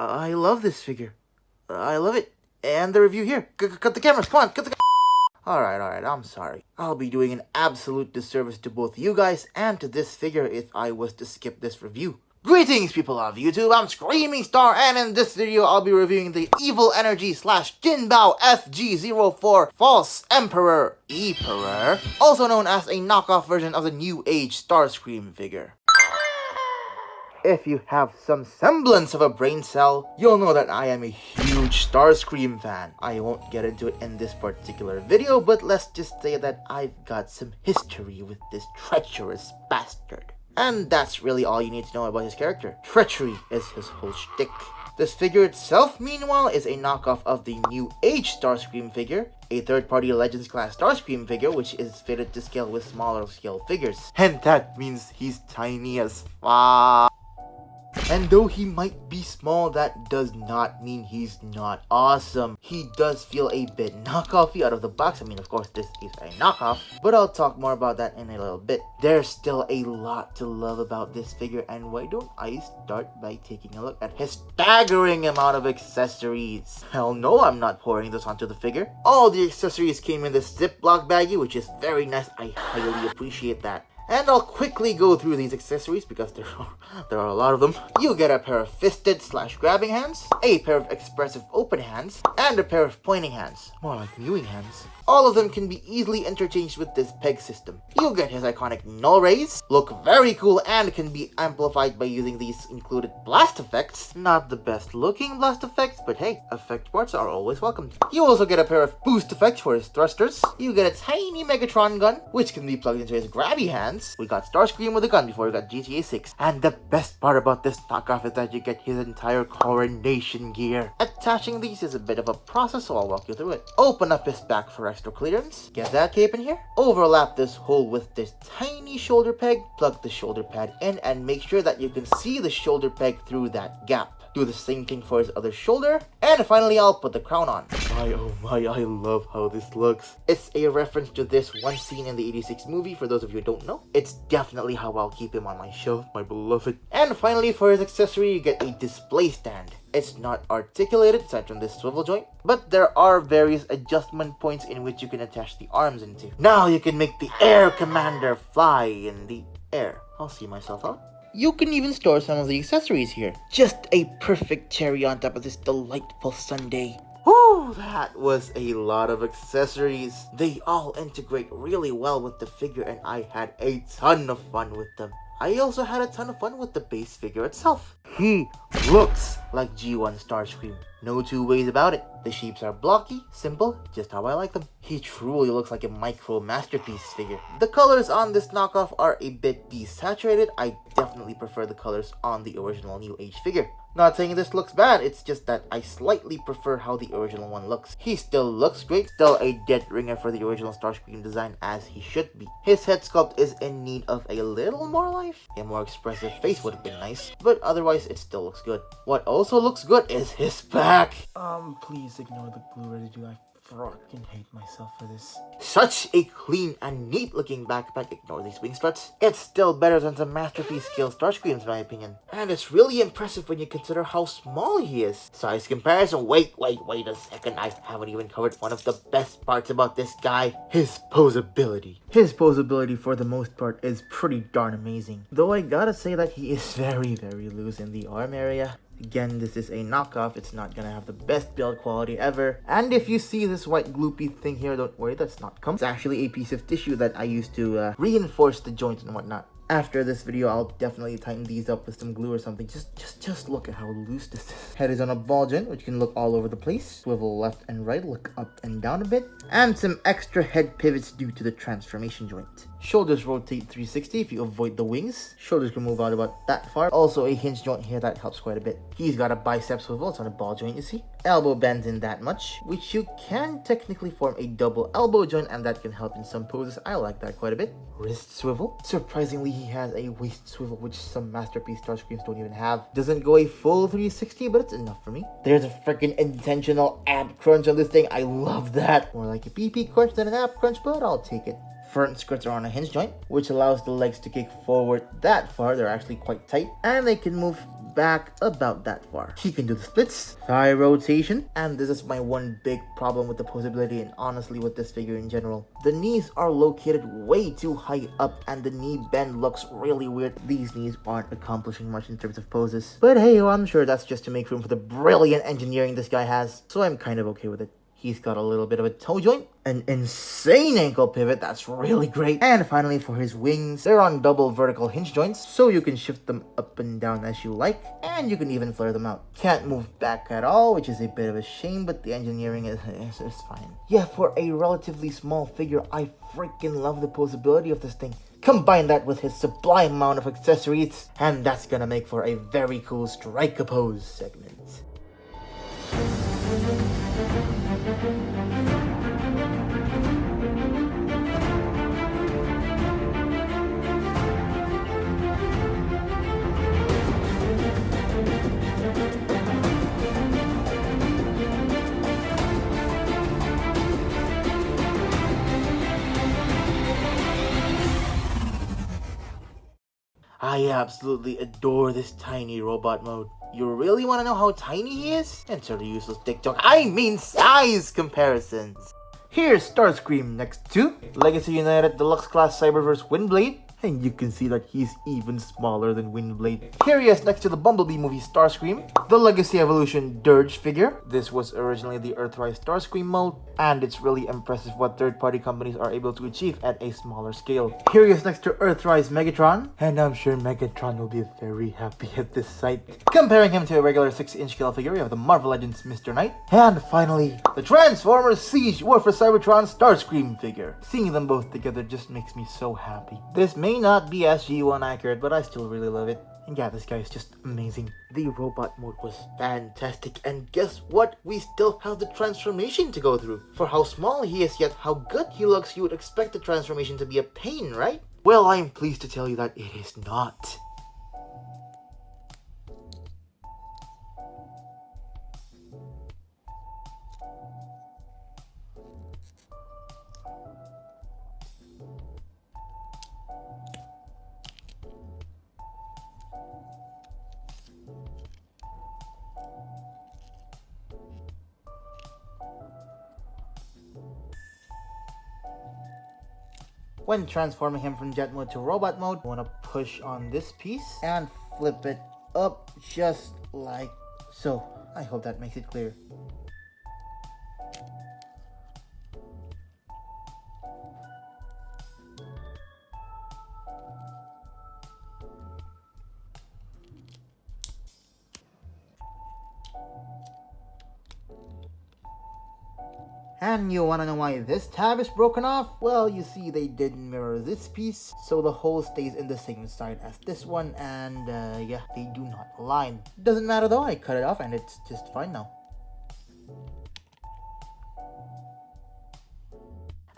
I love this figure. I love it. And the review here. Cut the cameras, come on, cut the Alright, I'm sorry. I'll be doing an absolute disservice to both you guys and to this figure if I was to skip this review. Greetings, people of YouTube, I'm Screaming Star, and in this video I'll be reviewing the Evil Energy / Jinbao FG04 False Emperor Eperor, also known as a knockoff version of the New Age STARSCREAM figure. If you have some semblance of a brain cell, you'll know that I am a huge STARSCREAM fan. I won't get into it in this particular video, but let's just say that I've got some history with this treacherous bastard. And that's really all you need to know about his character. Treachery is his whole shtick. This figure itself, meanwhile, is a knockoff of the New Age STARSCREAM figure, a third-party Legends class STARSCREAM figure which is fitted to scale with smaller scale figures. And that means he's tiny as fuck. And though he might be small, that does not mean he's not awesome. He does feel a bit knockoffy out of the box. I mean, of course, this is a knockoff, but I'll talk more about that in a little bit. There's still a lot to love about this figure, and why don't I start by taking a look at his staggering amount of accessories. Hell no, I'm not pouring this onto the figure. All the accessories came in this Ziploc baggie, which is very nice. I highly appreciate that. And I'll quickly go through these accessories because there are a lot of them. You get a pair of fisted / grabbing hands, a pair of expressive open hands, and a pair of pointing hands. More like mewing hands. All of them can be easily interchanged with this peg system. You get his iconic null rays, look very cool and can be amplified by using these included blast effects. Not the best looking blast effects, but hey, effect parts are always welcomed. You also get a pair of boost effects for his thrusters. You get a tiny Megatron gun, which can be plugged into his grabby hands. We got STARSCREAM with a gun before we got GTA 6. And the best part about this knockoff is that you get his entire coronation gear. Attaching these is a bit of a process, so I'll walk you through it. Open up his back for extra clearance. Get that cape in here. Overlap this hole with this tiny shoulder peg. Plug the shoulder pad in and make sure that you can see the shoulder peg through that gap. Do the same thing for his other shoulder. And finally, I'll put the crown on. My oh my, I love how this looks. It's a reference to this one scene in the 86 movie, for those of you who don't know. It's definitely how I'll keep him on my shelf, my beloved. And finally, for his accessory, you get a display stand. It's not articulated aside from this swivel joint, but there are various adjustment points in which you can attach the arms into. Now you can make the Air Commander fly in the air. I'll see myself out. You can even store some of the accessories here. Just a perfect cherry on top of this delightful sundae. Whew, that was a lot of accessories. They all integrate really well with the figure and I had a ton of fun with them. I also had a ton of fun with the base figure itself. He looks like G1 STARSCREAM. No two ways about it. The shapes are blocky, simple, just how I like them. He truly looks like a micro masterpiece figure. The colors on this knockoff are a bit desaturated. I definitely prefer the colors on the original New Age figure. Not saying this looks bad, it's just that I slightly prefer how the original one looks. He still looks great, still a dead ringer for the original STARSCREAM design as he should be. His head sculpt is in need of a little more life. A more expressive face would have been nice, but otherwise it still looks good. What also looks good is his back. Please ignore the glue residue. I fucking hate myself for this. Such a clean and neat looking backpack. Ignore these wing struts. It's still better than some masterpiece scale STARSCREAMs in my opinion. And it's really impressive when you consider how small he is. Size comparison, wait a second. I haven't even covered one of the best parts about this guy. His posability. His posability for the most part is pretty darn amazing. Though I gotta say that he is very loose in the arm area. Again, this is a knockoff, it's not gonna have the best build quality ever. And if you see this white gloopy thing here, don't worry, that's not cum. It's actually a piece of tissue that I used to reinforce the joint and whatnot. After this video, I'll definitely tighten these up with some glue or something. Just look at how loose this is. Head is on a ball joint, which can look all over the place. Swivel left and right, look up and down a bit. And some extra head pivots due to the transformation joint. Shoulders rotate 360 if you avoid the wings. Shoulders can move out about that far. Also a hinge joint here that helps quite a bit. He's got a bicep swivel, it's on a ball joint, you see. Elbow bends in that much, which you can technically form a double elbow joint, and that can help in some poses. I like that quite a bit. Wrist swivel. Surprisingly, he has a waist swivel, which some masterpiece STARSCREAMs don't even have. Doesn't go a full 360, but it's enough for me. There's a freaking intentional ab crunch on this thing. I love that. More like a PP crunch than an ab crunch, but I'll take it. Front skirts are on a hinge joint, which allows the legs to kick forward that far. They're actually quite tight, and they can move back about that far. He can do the splits, thigh rotation, and this is my one big problem with the posability and honestly with this figure in general. The knees are located way too high up and the knee bend looks really weird. These knees aren't accomplishing much in terms of poses. But hey, I'm sure that's just to make room for the brilliant engineering this guy has, so I'm kind of okay with it. He's got a little bit of a toe joint, an insane ankle pivot that's really great, and finally for his wings, they're on double vertical hinge joints, so you can shift them up and down as you like, and you can even flare them out. Can't move back at all, which is a bit of a shame, but the engineering is fine. Yeah, for a relatively small figure, I freaking love the posability of this thing. Combine that with his sublime amount of accessories, and that's gonna make for a very cool strike a pose segment. I absolutely adore this tiny robot mode. You really want to know how tiny he is? Enter the useless TikTok, I mean size comparisons. Here's Starscream next to Legacy United Deluxe Class Cyberverse Windblade. And you can see that he's even smaller than Windblade. Here he is next to the Bumblebee movie Starscream, the Legacy Evolution Dirge figure. This was originally the Earthrise Starscream mold, and it's really impressive what third-party companies are able to achieve at a smaller scale. Here he is next to Earthrise Megatron, and I'm sure Megatron will be very happy at this sight. Comparing him to a regular 6-inch scale figure, we have the Marvel Legends Mr. Knight, and finally, the Transformers Siege War for Cybertron Starscream figure. Seeing them both together just makes me so happy. This may not be SG1 accurate, but I still really love it. And yeah, this guy is just amazing. The robot mode was fantastic, and guess what? We still have the transformation to go through. For how small he is yet how good he looks, you would expect the transformation to be a pain, right? Well, I'm pleased to tell you that it is not. When transforming him from jet mode to robot mode, you want to push on this piece and flip it up just like so. I hope that makes it clear. And you wanna know why this tab is broken off? Well, you see they didn't mirror this piece, so the hole stays in the same side as this one, and yeah, they do not align. Doesn't matter though, I cut it off and it's just fine now.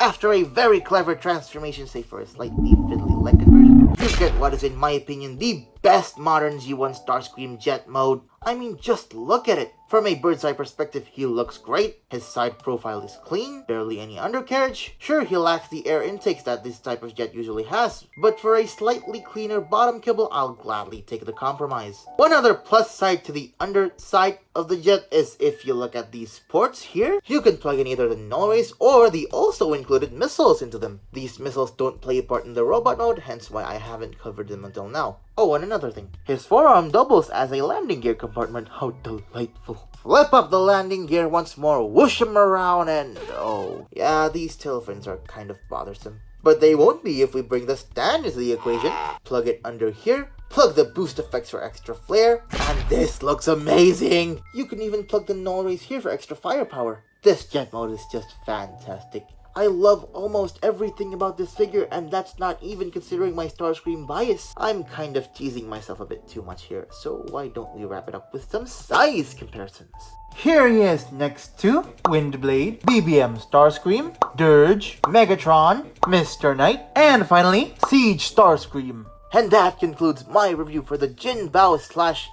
After a very clever transformation, save for a slightly fiddly leg conversion, you get what is in my opinion the best modern G1 Starscream jet mode. I mean, just look at it. From a bird's eye perspective, he looks great. His side profile is clean, barely any undercarriage. Sure, he lacks the air intakes that this type of jet usually has, but for a slightly cleaner bottom kibble, I'll gladly take the compromise. One other plus side to the underside of the jet is if you look at these ports here, you can plug in either the null rays or the also included missiles into them. These missiles don't play a part in the robot mode, hence why I haven't covered them until now. Oh, and another thing, his forearm doubles as a landing gear compartment. How delightful. Flip up the landing gear once more, whoosh him around, and oh, yeah, these tail fins are kind of bothersome. But they won't be if we bring the stand into the equation. Plug it under here, plug the boost effects for extra flare, and this looks amazing! You can even plug the null rays here for extra firepower. This jet mode is just fantastic. I love almost everything about this figure, and that's not even considering my Starscream bias. I'm kind of teasing myself a bit too much here, so why don't we wrap it up with some size comparisons? Here he is next to Windblade, BBM Starscream, Dirge, Megatron, Mr. Knight, and finally, Siege Starscream. And that concludes my review for the Jinbao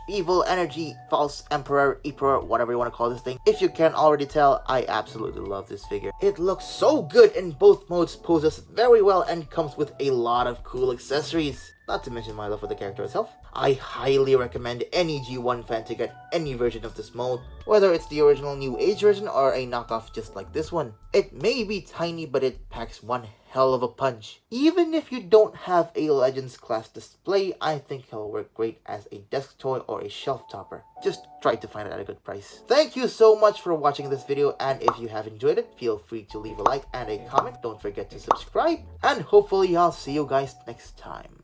/ Evil Energy False Emperor, Eperor, whatever you want to call this thing. If you can't already tell, I absolutely love this figure. It looks so good in both modes, poses very well, and comes with a lot of cool accessories. not to mention my love for the character itself. I highly recommend any G1 fan to get any version of this mold, whether it's the original New Age version or a knockoff just like this one. It may be tiny, but it packs one hell of a punch. Even if you don't have a Legends class display, I think it'll work great as a desk toy or a shelf topper. Just try to find it at a good price. Thank you so much for watching this video, and if you have enjoyed it, feel free to leave a like and a comment. Don't forget to subscribe, and hopefully I'll see you guys next time.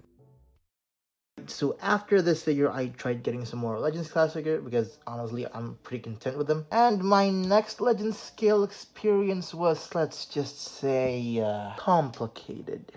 So after this figure, I tried getting some more Legends class figure because honestly, I'm pretty content with them. And my next Legends scale experience was, let's just say, complicated.